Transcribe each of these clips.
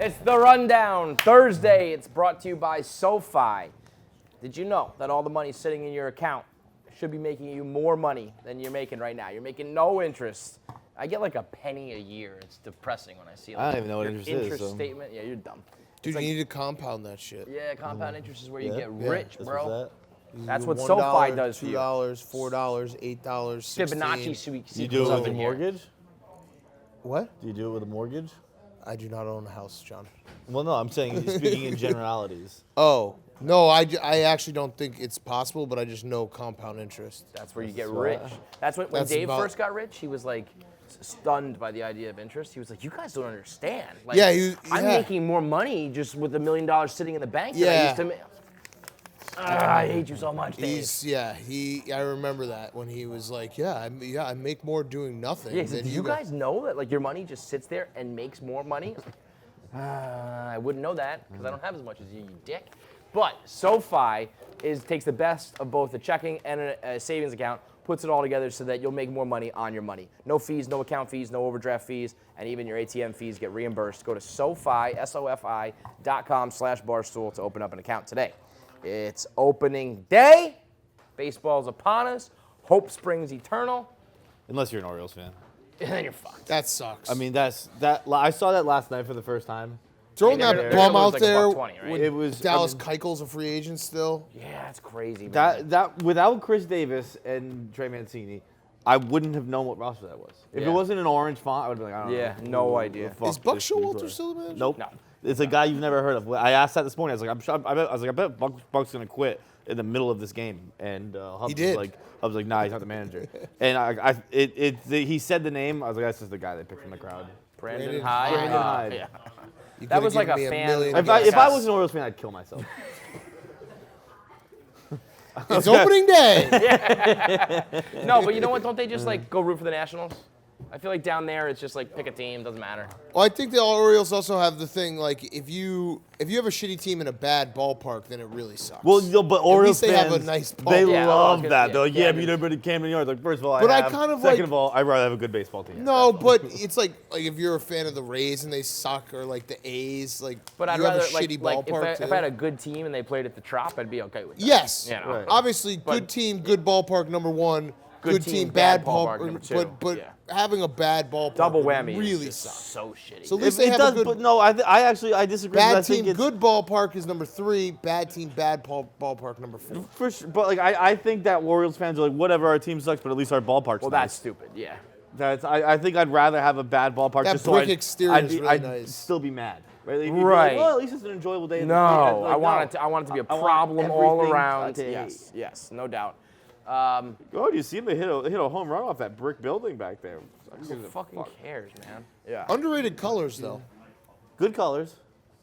It's the Rundown. Thursday, it's brought to you by SoFi. Did you know that all the money sitting in your account should be making you more money than you're making right now? You're making no interest. I get like a penny a year. It's depressing when I see like, I don't even know what interest is. Interest statement. Yeah, you're dumb. Dude, like, you need to compound that shit. Yeah, compound interest is where you get rich, That's bro. what's That's what $1, SoFi does for you. $2, $4, $8, $16. Fibonacci suite. Do you do it with a mortgage? What? Do you do it with a mortgage? I do not own a house, John. Well, no, I'm saying speaking in generalities. Oh, no, I actually don't think it's possible, but I just know compound interest. That's where you get rich. That's when Dave first got rich, he was like stunned by the idea of interest. He was like, you guys don't understand. Like, Yeah, I'm making more money just with $1 million sitting in the bank than I used to make. I hate you so much, Dave. I remember that when he was like, I make more doing nothing. Yeah, do you guys know that like your money just sits there and makes more money? I wouldn't know that because I don't have as much as you dick. But SoFi takes the best of both a checking and a savings account, puts it all together so that you'll make more money on your money. No fees, no account fees, no overdraft fees, and even your ATM fees get reimbursed. Go to SoFi, SoFi.com/Barstool to open up an account today. It's opening day. Baseball's upon us. Hope springs eternal. Unless you're an Orioles fan. And then you're fucked. That sucks. I mean, I saw that last night for the first time. Throwing that bum out like there. $1.20, right? It was Dallas Keuchel's a free agent still. Yeah, that's crazy, man. That without Chris Davis and Trey Mancini, I wouldn't have known what roster that was. If it wasn't an orange font, I would have been like, I don't know. Yeah, no idea. Is Buck Showalter still the manager? Nope. No. It's a guy you've never heard of. I asked that this morning. I was like, I bet Buck's gonna quit in the middle of this game, and he did. I was like, nah, he's not the manager. And he said the name. I was like, that's just the guy they picked from the crowd. Brandon Hyde. Brandon Hyde. Yeah. You That was like could've a given me fan. million If I guesses. was an Orioles fan, I'd kill myself. It's opening day. No, but you know what? Don't they just like go root for the Nationals? I feel like down there it's just like pick a team, doesn't matter. Well, I think the Orioles also have the thing like if you have a shitty team in a bad ballpark, then it really sucks. Well, but Orioles least they have fans, a nice they ball. Yeah, love yeah, that. They're like, yeah, but you never did Camden Yards. Like, first of all, But I have. kind of Second like- of all, I'd rather have a good baseball team. No, but it's like if you're a fan of the Rays and they suck, or like the A's, like But I'd you have rather a shitty ballpark if I had a good team and they played at the Trop, I'd be okay with that. Yes, You know? Right. obviously, good team, good ballpark number one. Good team, bad ballpark number two. But Yeah. having a bad ballpark Double would whammy really is just sucks. so shitty. So at least they It have does, a good but no, I disagree. because I bad think team, it's, good ballpark is number 3. Bad team, bad ballpark number 4. For sure, but like I think that Orioles fans are like, whatever, our team sucks, but at least our ballpark's well, nice. that's stupid. Yeah. I think I'd rather have a bad ballpark. That just so brick I'd- exterior I'd is be- really I'd nice. still be mad. Right? Like, you'd be Right. Like, well, at least it's an enjoyable day. No, I want it to be a I want problem all everything around. to hate. Yes, no doubt. Oh, do you see him hit a home run off that brick building back there? Who fucking cares, man? Yeah. Underrated colors though. Good colors.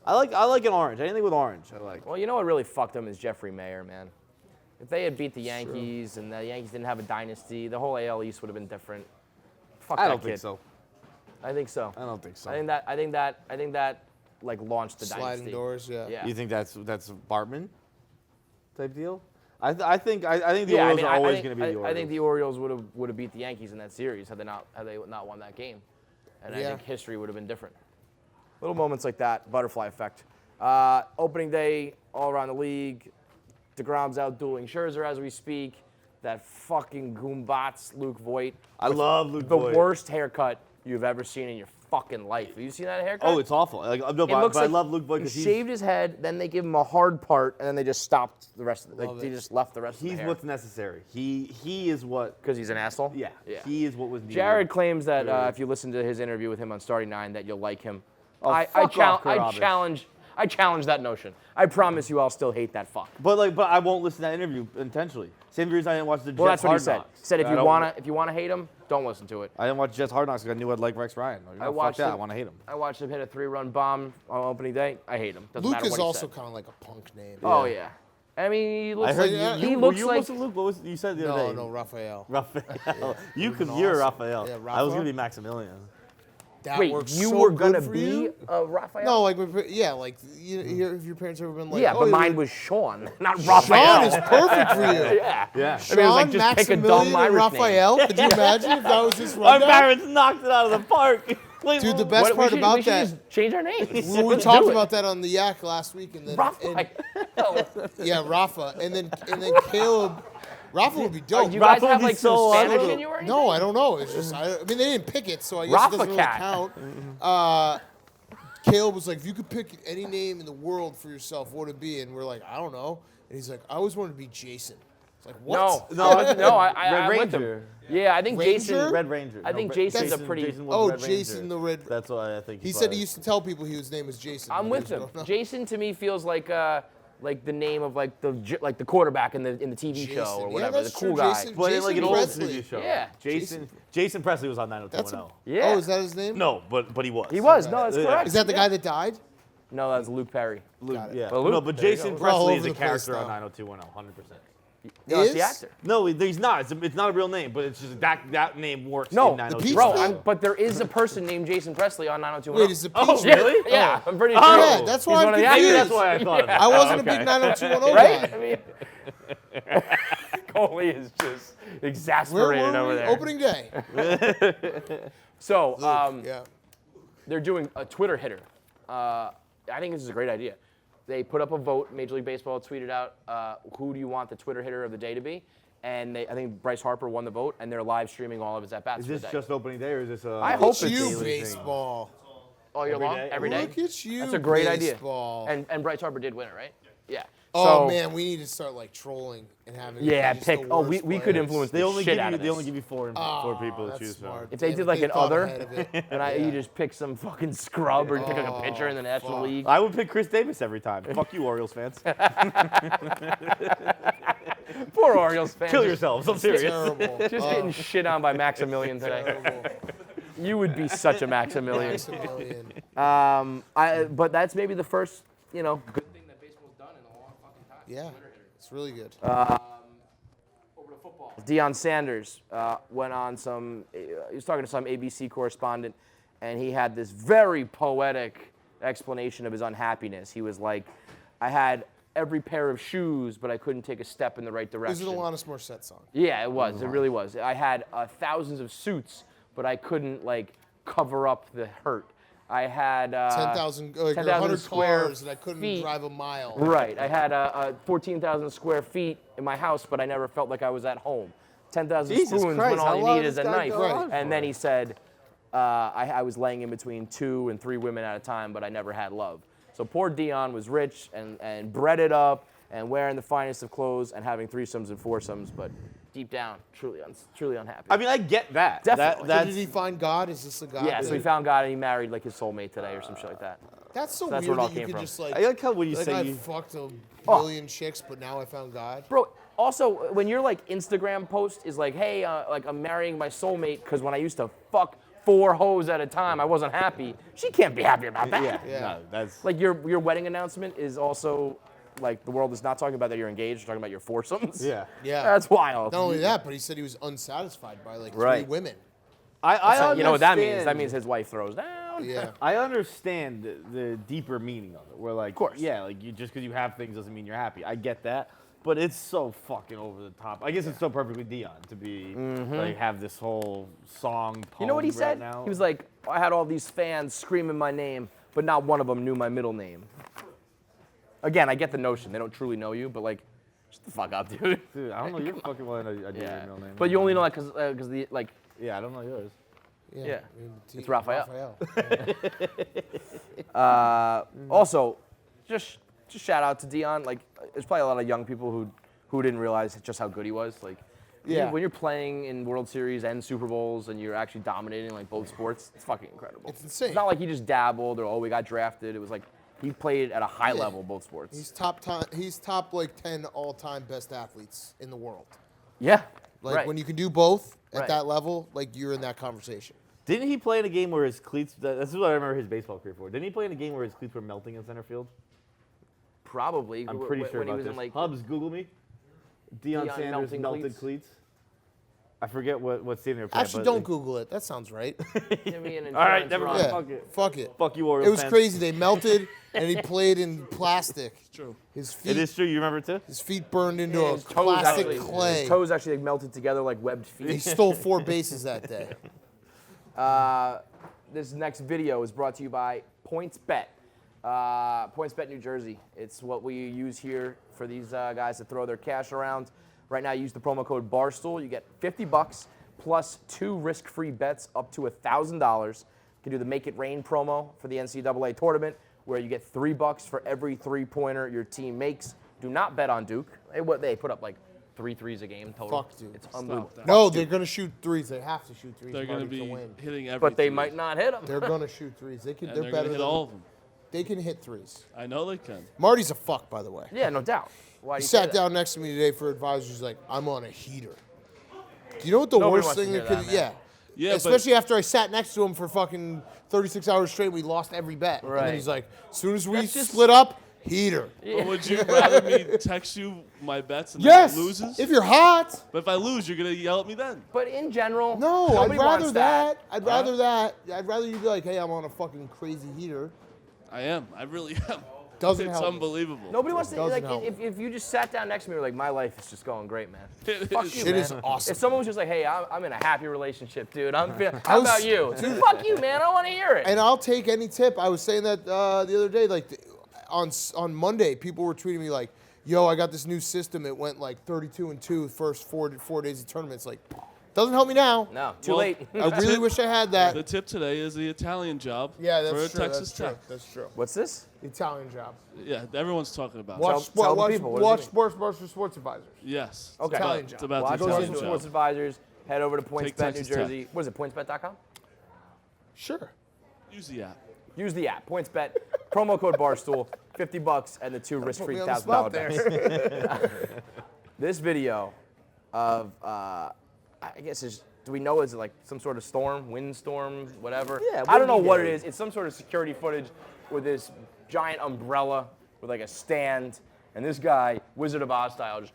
I like an orange. Anything with orange, I like. Well, you know what really fucked them is Jeffrey Mayer, man. If they had beat the Yankees and the Yankees didn't have a dynasty, the whole AL East would have been different. Fuck I that don't kid. think so. I think so. I don't think so. I think that like launched the Sliding dynasty. doors, yeah. Yeah. You think that's Bartman type deal? I think the Orioles are always going to be the Orioles. I think the Orioles would have beat the Yankees in that series had they not won that game, and I Yeah. think history would have been different. Little moments like that, butterfly effect. Opening day all around the league. DeGrom's out dueling Scherzer as we speak. That fucking Goombats Luke Voigt. I love Luke The Voigt. worst haircut you've ever seen in your fucking life. Have you seen that haircut? Oh, it's awful. Like, no, It but looks I like love Luke Voigt he because shaved his head, then they give him a hard part, and then they just stopped the rest of it. Like Love they it. just left the rest of the he's hair. what's necessary. He is what. Because he's an asshole? Yeah. Yeah. He is what was needed. Jared claims that Yeah. if you listen to his interview with him on Starting Nine, that you'll like him. Oh, I fuck off, Karabic. I challenge that notion. I promise you I'll still hate that fuck. But I won't listen to that interview intentionally. Same reason I didn't watch the Jets Well, that's what he Hard said. Knocks. He said if I you don't- wanna hate him, don't listen to it. I didn't watch Jets Hard Knocks because I knew I'd like Rex Ryan. Like, I no, watched fuck that. him. I want to hate him. I watched him hit a 3-run bomb on opening day. I hate him. Doesn't Luke matter is what he also said. kind of like a punk name. Oh yeah. I mean, he looks I heard like you. he Were looks you like almost a Luke? What was you said the other day? No, Raphael. Raphael. You're You're awesome. Raphael. Yeah, I was Rafa? gonna be Maximilian. that Wait, works you so were good gonna for be you. Raphael? No, like like if your parents ever been like, Yeah, oh, but you mine were- was Sean, not Raphael. Sean is perfect for you. Yeah. Yeah. I mean, it was like Sean, just pick a dumb Maximilian, and Irish name. Raphael. Could you imagine if that was his Our rundown? parents knocked it out of the park. Dude, the best part we about should that, just change our names. we talked about that on the Yak last week, and then Raphael. yeah, Rafa, and then Caleb. Rafa would be dope. You guys Rafa would have be like so some Spanish awesome. in you or anything? No, I don't know. It's just I mean they didn't pick it, so I guess Rafa it doesn't really Cat. count. Caleb was like, if you could pick any name in the world for yourself, what would it be? And we're like, I don't know. And he's like, I always wanted to be Jason. It's like, what? No, I'm Red with him. Ranger. Yeah, I think Ranger? Jason. Red Ranger. I think No, Jason's a pretty. Jason was Oh, Red Jason Ranger. the Red. That's what I think. He said he used to tell people his name was Jason. I'm with him. growing up. Jason to me feels like the name of like the quarterback in the TV show Jason. or Yeah, whatever, that's the cool true, guy. Jason. But in like an old Presley. TV show. Yeah. Jason Presley was on That's 90210. Yeah. Oh, is that his name? No, but he was. He was. No, that's Yeah. correct. Is that the guy that died? No, that's Luke Perry. Got it. Yeah. Well, Luke, no, but there you Jason go. We're all Presley is over a the place character on now. 90210, 100%. No, it's the Is? actor. No, he's not. It's not a real name, but it's just that name works No, in Peach 90210. Pit? but there is a person named Jason Presley on 90210. Wait, is it Peach? Oh, Pit? really? Yeah, I'm pretty sure. Yeah, that's He's why one I'm of the confused. Maybe actors. that's why I thought of that. I wasn't Okay. a big 90210 Right? guy. I mean, Coley is just Where exasperated were over we? there. Opening day. So, Yeah. they're doing a Twitter hitter. I think this is a great idea. They put up a vote. Major League Baseball tweeted out, who do you want the Twitter hitter of the day to be? And I think Bryce Harper won the vote, and they're live streaming all of his at-bats Is for this the day. just opening day or is this a... I hope Look at it's you, daily thing? baseball. all year every long, day? every day. Look at you, That's a great baseball. idea. And Bryce Harper did win it, right? Yeah. Oh So- man, we need to start like trolling and having. Yeah, just pick. the Oh, worst we could players. influence They the only shit give out you of they only this. give you four people to That's choose from. smart. If they Damn did it, like an thought other, ahead of it. and you Yeah. just pick some fucking scrub or pick like a pitcher in the National fuck. League. I would pick Chris Davis every time. Fuck you, Orioles fans. Poor Orioles fans. Kill just- yourselves. I'm serious. Terrible. Just getting shit on by Maximilian today. Terrible. You would be such a Maximilian. Maximilian. But that's maybe the first, good thing that baseball's done in a long fucking time. Yeah, it's really good. Over to football. Deion Sanders went on he was talking to some ABC correspondent, and he had this very poetic explanation of his unhappiness. He was like, I had every pair of shoes, but I couldn't take a step in the right This direction. is an Alanis Morissette song. Yeah, it was. It really was. I had thousands of suits, but I couldn't cover up the hurt. I had 10,000, like 10,000 100 square cars, and I couldn't feet. drive a mile. Right. I had 14,000 square feet in my house, but I never felt like I was at home. 10,000 Jesus spoons Christ, when all how you long need does is a this guy knife. go on And for? then he said, I was laying in between 2 and 3 women at a time, but I never had love. So poor Deion was rich and breaded up and wearing the finest of clothes and having threesomes and foursomes, but deep down, truly unhappy. I mean, I get that. Definitely. So did he find God? Is this a God? yeah, so he found God and he married his soulmate today or some shit like that. That's so that's weird where it all that you came could from. just I like how when you say I you. fucked a billion chicks, but now I found God. Bro, also, when your Instagram post is like, hey, I'm marrying my soulmate because when I used to fuck 4 hoes at a time, I wasn't happy. She can't be happy about that. Yeah. No, that's. Your wedding announcement is also the world is not talking about that you're engaged, they're talking about your foursomes. Yeah. Yeah. That's wild. Not only that, but he said he was unsatisfied by 3 Right. women. I understand. You know what that means? That means his wife throws down. Yeah. I understand the deeper meaning of it. Where course. yeah, just because you have things doesn't mean you're happy. I get that, but it's so fucking over the top. I guess it's so perfectly Deion to be have this whole song. You know what he poem said? Right now. He was like, I had all these fans screaming my name, but not one of them knew my middle name. Again, I get the notion. They don't truly know you, but shut the fuck up, dude. Dude, I don't know. You're fucking well. I know your Yeah. middle name. But you only know that because Yeah, I don't know yours. Yeah. I mean, It's Raphael. Yeah. Also, just shout out to Deion. There's probably a lot of young people who didn't realize just how good he was. Yeah. When you're playing in World Series and Super Bowls and you're actually dominating both sports, it's fucking incredible. It's insane. It's not like he just dabbled or we got drafted. It was he played at a high Yeah. level both sports. He's top 10 all-time best athletes in the world. Yeah. Like when you can do both at Right. that level, you're in that conversation. Didn't he play in a game where his cleats? This is what I remember his baseball career for. Didn't he play in a game where his cleats were melting in center field? Probably. I'm pretty sure when he about was this. in Hubs, Google me. Deion Deion Sanders melting melted cleats? cleats. I forget what stadium they were playing. Actually, but don't Google it. That sounds right. Give me an All right, insurance never run. mind. Yeah, Fuck it. fuck it. Fuck you, Orioles It was fans. crazy. They melted, and he played in plastic. True. His It feet, is true. You remember it too? his feet burned into Yeah, a his toes plastic actually- clay. His toes actually like, melted together like webbed He feet. stole 4 bases that day. This next video is brought to you by PointsBet. PointsBet New Jersey. It's what we use here for these guys to throw their cash around. Right now, use the promo code Barstool. You get $50 plus 2 risk-free bets up to $1,000. You can do the Make It Rain promo for the NCAA tournament, where you get $3 for every 3-pointer your team makes. Do not bet on Duke. They put up like 3 threes a game total. Fuck Duke. It's unbelievable. that. No, they're gonna shoot threes. They have to shoot threes. They're going to Marty, be win. hitting every But they three. might not hit them. They're gonna shoot threes. They can. And They're they're better going to hit than all of them. They can hit threes. I know they can. Marty's a fuck, by the way. Yeah, no doubt. Why He do you say sat that? down next to me today for advisors. He's like, I'm on a heater. Do you know what the Nobody worst wants to thing hear that could? that, man. Yeah. Yeah, but- Especially after I sat next to him for fucking 36 hours straight. We lost every bet. And Right. then he's like, as soon as we That's just- split up, heater. But would you rather me text you my bets and Yes. then it loses? If you're hot. But if I lose, you're going to yell at me then. But in general, No, I'd nobody rather wants that. I'd rather that. I'd rather you be like, hey, I'm on a fucking crazy heater. I am. I really am. Doesn't It's help. unbelievable. Nobody wants to Doesn't like help. if you just sat down next to me, you're like, my life is just going great, man. It Fuck is. you, It man. is awesome. If someone was just like, hey, I'm in a happy relationship, dude. How was- about you? Dude, fuck you, man. I don't want to hear it. And I'll take any tip. I was saying that the other day, like on Monday, people were tweeting me like, "Yo, I got this new system. It went like 32-2 first 4 days of tournaments. Like, doesn't help me now. No, too Well, late. I really wish I had that. The tip today is the Italian job Yeah, for a that's true. Texas That's true. Tech. That's true. What's this? The Italian job. Yeah, everyone's talking about it. Watch, tell the watch, people, what does it watch mean? sports, Barstool Sports Advisors. Yes. It's Okay. about- Italian It's job. about Watch the those Italian in Sports job. Advisors. Head over to Take PointsBet New Texas Tech. Jersey. What is it? PointsBet.com. Sure. Use the app. Use the app. PointsBet. Promo code Barstool. $50 and the 2 risk-free Put me on the spot $1,000 bets. This video of I guess is. Do we know is it like some sort of storm, windstorm, whatever? Yeah, I don't know windy what it day. is. It's some sort of security footage with this giant umbrella with like a stand, and this guy, Wizard of Oz style, just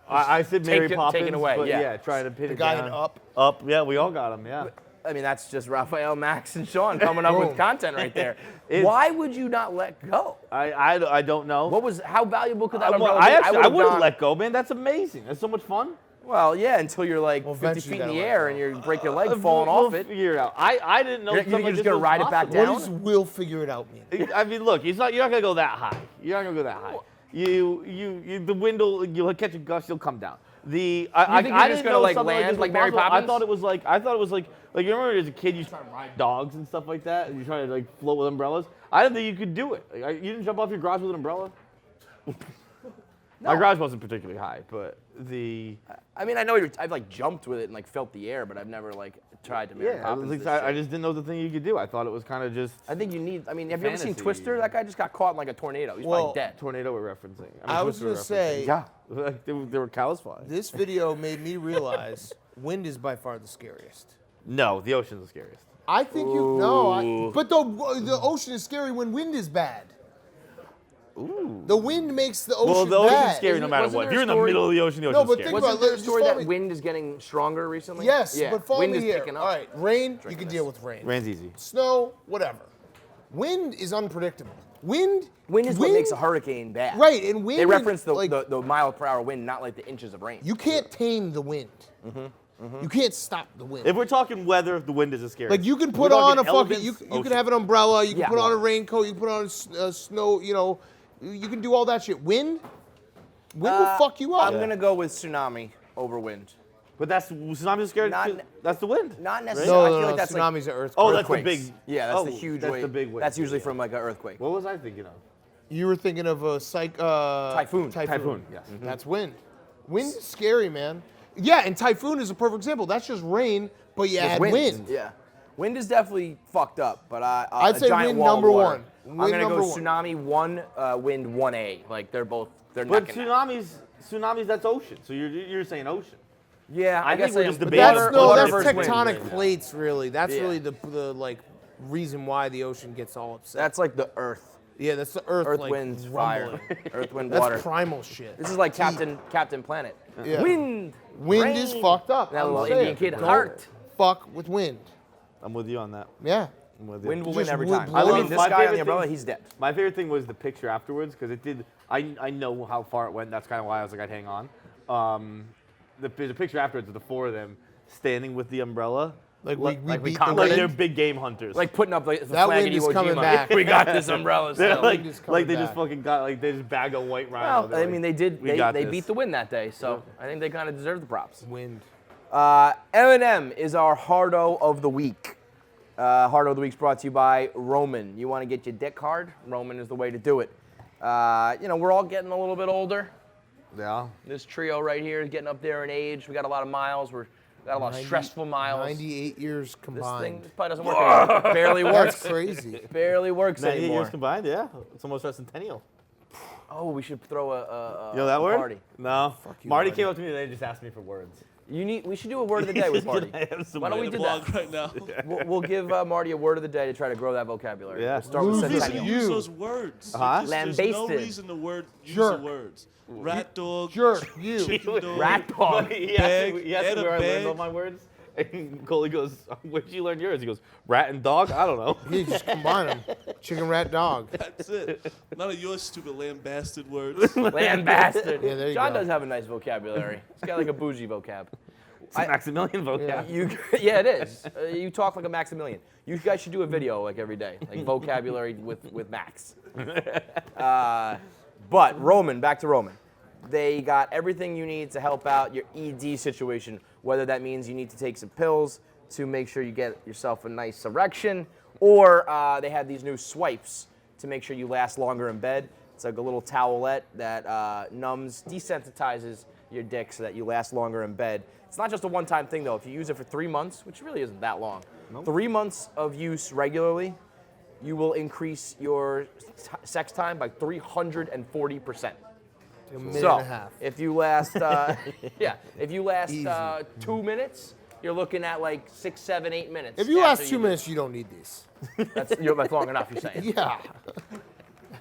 I said Mary Taken- Poppins, taken away, but yeah. trying to pin it guy down. in Up. Up, yeah, we all got him, yeah. I mean, that's just Raphael, Max, and Sean coming up with Boom. content right there. It's- Why would you not let go? I don't know. How valuable could that I, umbrella I be? actually, I would've wouldn't gone- let go, man. That's amazing. That's so much fun. Well, yeah, until you're like Well, 50 eventually feet in you the gotta air let and go. you break your leg We'll- falling we'll off it. Figure it out. I didn't know. You think something you're like just this gonna was ride it back possible. down? What does "will figure it out" mean? I mean, look, you're not gonna go that high. You're not gonna go that high. You the wind will, you'll catch a gust, you'll come down. You I think you're didn't just gonna know like something land this like was Mary possible. Poppins? I thought it was like you remember as a kid you used to try to ride dogs and stuff like that, and you try to like float with umbrellas. I didn't think you could do it. Like, you didn't jump off your garage with an umbrella. My garage wasn't particularly high, but I mean, I've like jumped with it and like felt the air, but I've never like tried to Mary yeah, Poppins at least this I shit. just didn't know the thing you could do. I thought it was kind of just I think you need. I mean, have you ever seen Fantasy. Twister? That guy just got caught in like a tornado. He's Well, probably dead. tornado we're referencing. I was Twister we're gonna say, referencing. yeah, like, they were callous flies. this video made me realize wind is by far the scariest. No, the ocean's the scariest. I think but the ocean is scary when wind is bad. Ooh. The wind makes the ocean Well, the ocean's bad. scary no matter wasn't what. there If you're a in the story- middle of the ocean, the No, ocean's but scary. think Wasn't about there it. a Just story follow that me. wind is getting stronger recently? Yes, Yeah. but follow wind me is here. picking up. All right, rain, you Drink can this. deal with rain. Rain's easy. Snow, whatever. Wind is unpredictable. Wind Wind is what makes a hurricane bad. Right, and wind They is, reference the, like, the mile per hour wind, not like the inches of rain. You can't tame the wind. You can't stop the wind. If we're talking weather, the wind is a scary. Like you can If put we're on talking a fucking, elements, you can ocean. have an umbrella, you can Yeah. put on a raincoat, you can put on a snow, you can do all that shit. Wind will fuck you up. I'm gonna go with tsunami over wind. But that's tsunami's scary. Not- That's the wind. Not No, necessarily. no, I feel no, like that's like tsunami's an earthquake. Oh, that's the earthquakes. big. Yeah, that's the oh, huge that's wave. the big wave. That's usually Yeah. from like an earthquake. What was I thinking of? You were thinking of a Typhoon. Typhoon. Yes. That's wind. Wind is scary, man. Yeah, and typhoon is a perfect example. That's just rain, but you add wind. Yeah. Wind is definitely fucked up, but I'd a say giant wind wall of number water. one. I'm Wind gonna go number one. tsunami 1, wind 1A. Like they're But neck and neck. tsunamis, that's ocean. So you're saying ocean. Yeah, I guess think we're am. just But debating That's Water that's versus wind. tectonic plates, really. That's Yeah. really the like reason why the ocean gets all upset. That's like the Earth. Yeah, that's the Earth. Earth, like, wind, fire. rumbling. Earth, wind, That's water. primal shit. This is like Captain Planet. Yeah. Wind. Wind is rain. fucked up. That I'm little saying. Indian kid, Don't heart. fuck with wind. I'm with you on that. Yeah. I'm with you. Wind will You win just every would time. blow I up. mean, this My guy on favorite the umbrella, thing- he's dead. My favorite thing was the picture afterwards because it did. I know how far it went. That's kind of why I was like, I'd hang on. The picture afterwards of the four of them standing with the umbrella. Like we we beat the conquered Like it. they're wind. big game hunters. Like putting up like the That flag wind in is Iwo coming Jima. back. We got this umbrella they're still. like, wind is coming like they just back. fucking got like they just bag a white rhino. Well, They're I like, mean, they did. "We got They this." beat the win that day, so I think they kind of deserve the props. Wind. Eminem is our hardo of the week. Hardo of the week is brought to you by Roman. You want to get your dick hard? Roman is the way to do it. We're all getting a little bit older. Yeah. This trio right here is getting up there in age. We got a lot of miles. We got a lot of stressful miles. 98 years This combined. thing probably doesn't work anymore. Barely works. That's crazy. Barely works 98 anymore. years combined, yeah. It's almost our centennial. Oh, we should throw a You know that word? party. No. you, Marty Marty. came up to me today and just asked me for words. We should do a word of the day with Marty. Can I have some Why don't we words? do that? Blog right now. We'll give Marty a word of the day to try to grow that vocabulary. Yeah. We'll start with Lose There's this centennial. you. use those words. Uh-huh. There's no Lambasted. reason to use Jerk. the words. Rat dog. Jerk, you. Chicken dog. Rat dog. He Bag, asked me add a where I learned bag. all my words. And Coley goes, where'd you learn yours? He goes, rat and dog? I don't know. You just combine them. Chicken, rat, dog. That's it. None of your stupid lambasted words. Land bastard. Yeah, there you John go. does have a nice vocabulary. He's got like a bougie vocab. It's Maximilian vocab. Yeah, it is. You talk like a Maximilian. You guys should do a video like every day, like vocabulary with Max. But Roman, back to Roman. They got everything you need to help out your ED situation, whether that means you need to take some pills to make sure you get yourself a nice erection, or they have these new swipes to make sure you last longer in bed. It's like a little towelette that numbs, desensitizes your dick so that you last longer in bed. It's not just a one-time thing, though. If you use it for 3 months, which really isn't that long, 3 months of use regularly, you will increase your sex time by 340%. A minute So, and a half. if you last, if you last Easy. 2 minutes, you're looking at like 6, 7, 8 minutes. If you after last 2 minutes, you don't need these. that's long enough. You're saying. Yeah.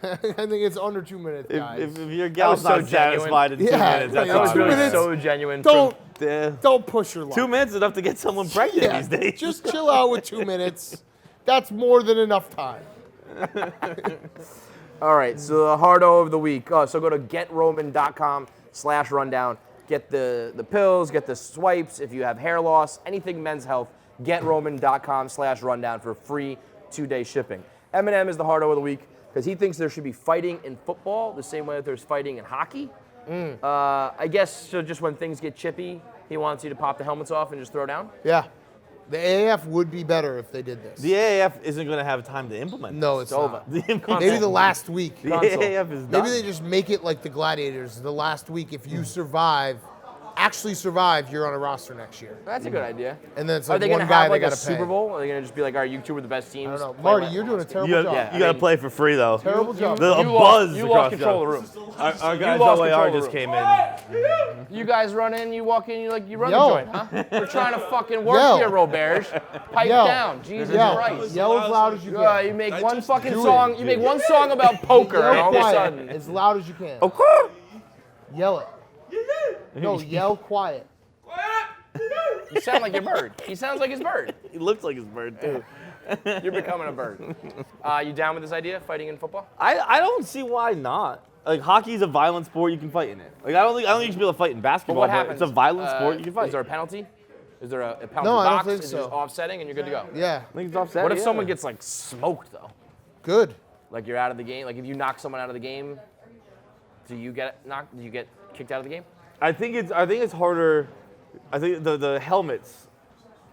I think it's under 2 minutes, guys. If your was gal's so not genuine. satisfied in 2 Yeah, minutes, that's that That was Two all really right. minutes. so genuine. Don't push your luck. 2 minutes is enough to get someone pregnant Yeah, these days. just chill out with 2 minutes. That's more than enough time. All right, so the hardo of the week. So go to getroman.com/rundown. Get the pills, get the swipes. If you have hair loss, anything men's health, getroman.com/rundown for free 2-day shipping. Eminem is the hardo of the week because he thinks there should be fighting in football the same way that there's fighting in hockey. I guess so just when things get chippy, he wants you to pop the helmets off and just throw down. Yeah. The AAF would be better if they did this. The AAF isn't going to have time to implement No, it's over. not. Maybe the last week. The Console. AAF is Maybe done. they just make it like the Gladiators. The last week, if you survive, actually survive, you're on a roster next year. That's a good idea. And then it's Are like they one going to guy have they like a got to pay. Super Bowl? Are they going to just be like, all right, you two were the best teams? I don't know. play Marty, like you're doing a last terrible You job. got to play for free, though. Terrible job. The You buzz lost, you across lost control of the room. Our guys lost OAR control of just the came in. You guys run in, you walk in, you run Yo. the joint, huh? We're trying to fucking work Yo. here, Roberge. Pipe Yo. down, Jesus Yell. Christ. Yell as loud as you can. You make I one just fucking do song. it. You make one song about poker, and Yell all of a quiet, sudden, as loud as you can. Okay. Yell it. No, yell quiet. you sound like your bird. He sounds like his bird. He looks like his bird, too. You're becoming a bird. You down with this idea, fighting in football? I don't see why not. Like, hockey's a violent sport. You can fight in it. Like, I don't think you should be able to fight in But basketball. what happens? It's a violent sport. You can fight. Is there a penalty? Is there a penalty No, I don't box? think Is so. it just offsetting and you're good to go? Yeah, I think it's offset. What if yeah. someone gets like smoked though? good. Like you're out of the game. Like if you knock someone out of the game, do you get knocked? Do you get kicked out of the game? I think it's harder. I think the helmets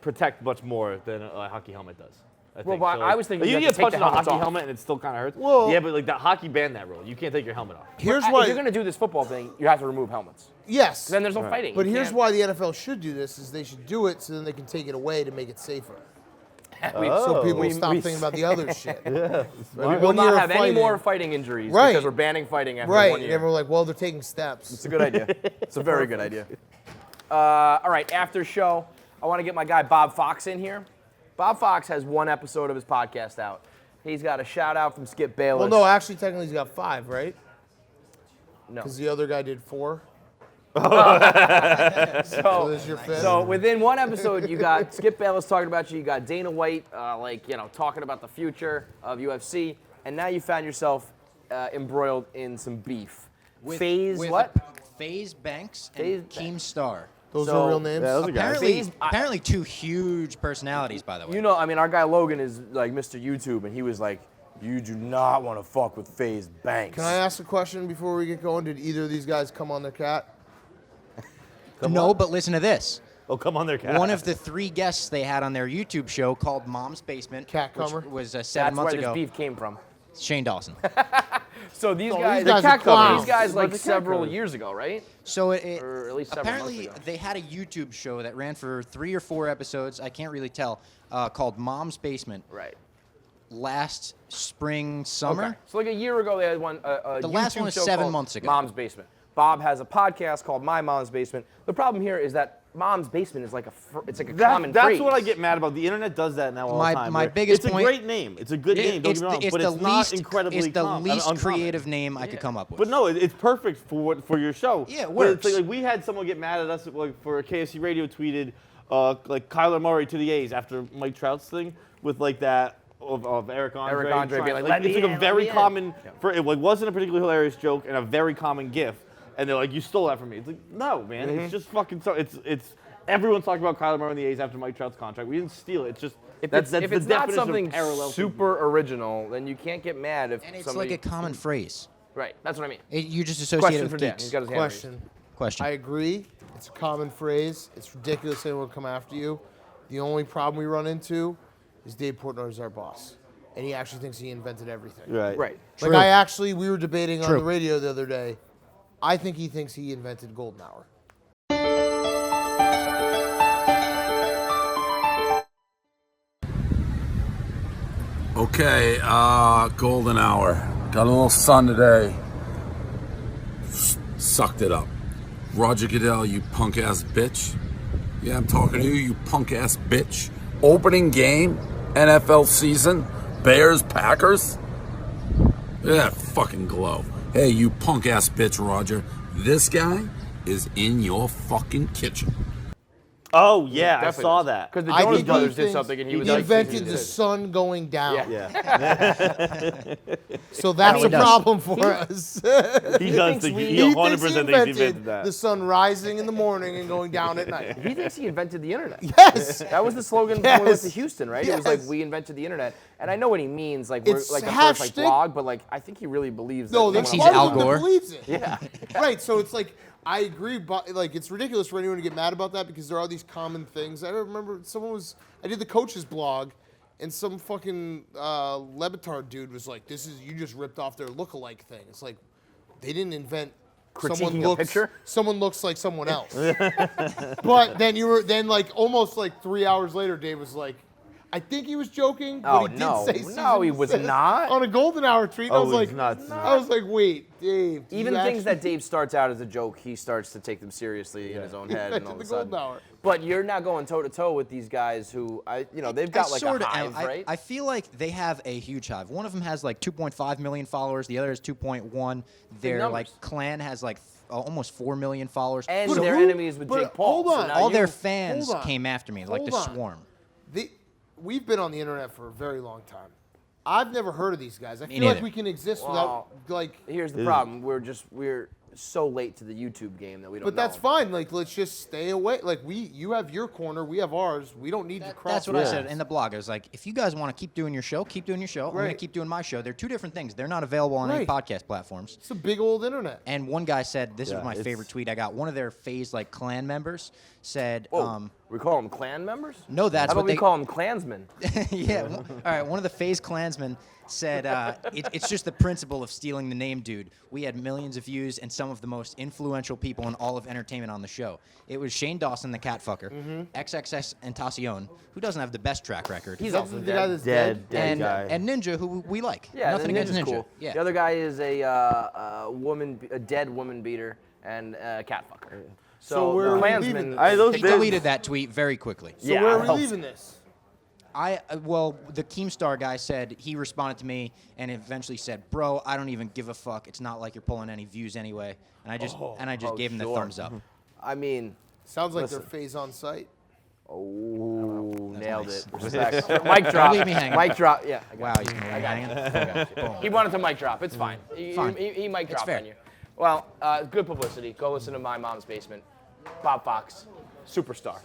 protect much more than a hockey helmet does. I think. but I was thinking you you can have get to take punched the in a helmets hockey off. helmet and it still kind of hurts. Well- yeah, but like that hockey banned that rule. You can't take your helmet off. Here's If why. you're gonna do this football thing, you have to remove helmets. Yes. Then there's no fighting. But You here's can't- why the NFL should do this: is they should do it so then they can take it away to make it safer. Oh. So people we- stop we- thinking about the other shit. Yeah. we will not have any more fighting injuries Right. because we're banning fighting after Right. 1 And year. everyone's like, well, they're taking steps. It's a good idea. It's a very good idea. All right, after show, I want to get my guy Bob Fox in here. Bob Fox has one episode of his podcast out. He's got a shout out from Skip Bayless. Well, no, actually, technically he's got 5, right? No. Because the other guy did 4. So this is your 5th. So within one episode, you got Skip Bayless talking about you. You got Dana White, talking about the future of UFC, and now you found yourself embroiled in some beef. With What? FaZe Banks FaZe and Keemstar. Those So- are real names? Yeah, those are guys. Apparently 2 huge personalities, by the way. You know, I mean, our guy Logan is like Mr. YouTube, and he was like, "You do not want to fuck with FaZe Banks." Can I ask a question before we get going? Did either of these guys come on their cat? No, but listen to this. Oh, come on there, Cat. One of the 3 guests they had on their YouTube show called Mom's Basement, Cat which comer? was 7 That's months where ago. this beef came from. Shane Dawson. So these Oh, guys, these guys are clowns. these guys like Like the several cat years ago, right? So Or at least several apparently months ago. they had a YouTube show that ran for 3 or 4 episodes. I can't really tell. Called Mom's Basement. Right. Last spring, summer. Okay. So like a year ago, they had one. The last YouTube one was show 7 called months ago. Mom's Basement. Bob has a podcast called My Mom's Basement. The problem here is that Mom's Basement is like it's like a common That's phrase. what I get mad about. The internet does that now all My- the time. my where biggest it's point- a great name. It's a good name. Don't get me wrong, but it's not incredibly It's the least uncommon. creative name I could come up with. But no, it's perfect for your show. Yeah, it But works. it's like we had someone get mad at us for KFC Radio tweeted like Kyler Murray to the A's after Mike Trout's thing with like that of Eric Andre. Eric Andre being like, "Let it's me like in, a let very me in." common. It wasn't a particularly hilarious joke and a very common gif. And they're like, "You stole that from me." It's like, no, man. Mm-hmm. It's just fucking. It's everyone's talking about Kyler Murray and the A's after Mike Trout's contract. We didn't steal it. It's just If that's it's the not definition something of parallel. super original, then you can't get mad if and it's somebody. like a common phrase. Right. That's what I mean. You just associate Question it for with Dan. geeks. He's got his hand raised. Question. I agree. It's a common phrase. It's ridiculous anyone will come after you. The only problem we run into is Dave Portnoy is our boss. And he actually thinks he invented everything. Right. Right. Like we were debating on the radio the other day. I think he thinks he invented Golden Hour. Okay, golden hour. Got a little sun today. Sucked it up. Roger Goodell, you punk ass bitch. Yeah, I'm talking to you, you punk ass bitch. Opening game, NFL season, Bears, Packers. Yeah, fucking glow. Hey, you punk ass bitch, Roger. This guy is in your fucking kitchen. Oh yeah, I Definitely saw does. that. Because the I Jonas think Brothers he did thinks something, and he he was like, invented the sun going down. Yeah. So that's he a does. problem for us. He does thinks think we- he He 100% thinks he thinks he invented that. the sun rising in the morning and going down at night. He thinks he invented the internet. Yes. That was the slogan when we went to Yes. Houston, right? It was like, Yes. we invented the internet. And I know what he means, like we're It's like the half first like shtick. blog, but like I think he really believes that. No, no that's one he's else part Al of him that Gore. believes it. Yeah. Right. So it's like I agree, but like it's ridiculous for anyone to get mad about that because there are these common things. I remember I did the coach's blog, and some fucking Lebitard dude was like, "This is you just ripped off their lookalike thing." It's like they didn't invent. Critiquing a picture? Someone looks like someone else. But then like almost like 3 hours later, Dave was like, I think he was joking, but Oh, he no. did say No, Susan he was says not. on a golden hour tweet. I Oh, was he's like, nuts. I was like, wait, Dave. do Even you things that actually- Dave starts out as a joke, he starts to take them seriously in his own head, and all of the a sudden. golden hour. But you're not going toe to toe with these guys who, they've got like a sorta hive, am. right? I feel like they have a huge hive. One of them has like 2.5 million followers. The other has 2.1. Their numbers. like clan has like almost 4 million followers. and But they're who- enemies with but Jake Paul. hold so on. now all you- their fans hold on. came after me, like the Hold on. swarm. We've been on the internet for a very long time. I've never heard of these guys. I feel neither. like we can exist Well, without like. Here's the problem: we're so late to the YouTube game that we don't. But that's know. fine. Like, let's just stay away. Like, you have your corner, we have ours. We don't need to cross. That's what I paths. said in the blog. I was like, if you guys want to keep doing your show, keep doing your show. I'm going to Right. keep doing my show. They're two different things. They're not available on any Right. podcast platforms. It's a big old internet. And one guy said, this Yeah, was my it's- favorite tweet I got. One of their FaZe like clan members said, Whoa, we call them clan members? no, that's How about what we they call them clansmen? yeah. All right. One of the FaZe Klansmen said, it's just the principle of stealing the name, dude. We had millions of views and some of the most influential people in all of entertainment on the show. It was Shane Dawson, the cat fucker, XXX Tentacion, who doesn't have the best track record. He's That's also the dead. guy that's dead. Dead guy. and Ninja, who we like. Yeah, Nothing the against Ninja's Ninja. cool. Yeah. The other guy is a dead woman beater and a cat fucker. So where the are we Klansmen. leaving this? I- those He days- deleted that tweet very quickly. So Yeah, where it are we helps. leaving this? Well, the Keemstar guy said he responded to me and eventually said, "Bro, I don't even give a fuck. It's not like you're pulling any views anyway." And I just gave him the sure. thumbs up. I mean, Sounds like Listen. they're phase on site. oh, nailed nice. it. Respect. Mic drop. leave me hanging. Mic drop. Yeah. I got Wow, it. you can leave I me got hanging. it. Okay, boom. He wanted to mic drop. It's fine. Fine. He mic It's dropped fair. on you. Well, good publicity. Go listen to My Mom's Basement. Bob Fox, superstar.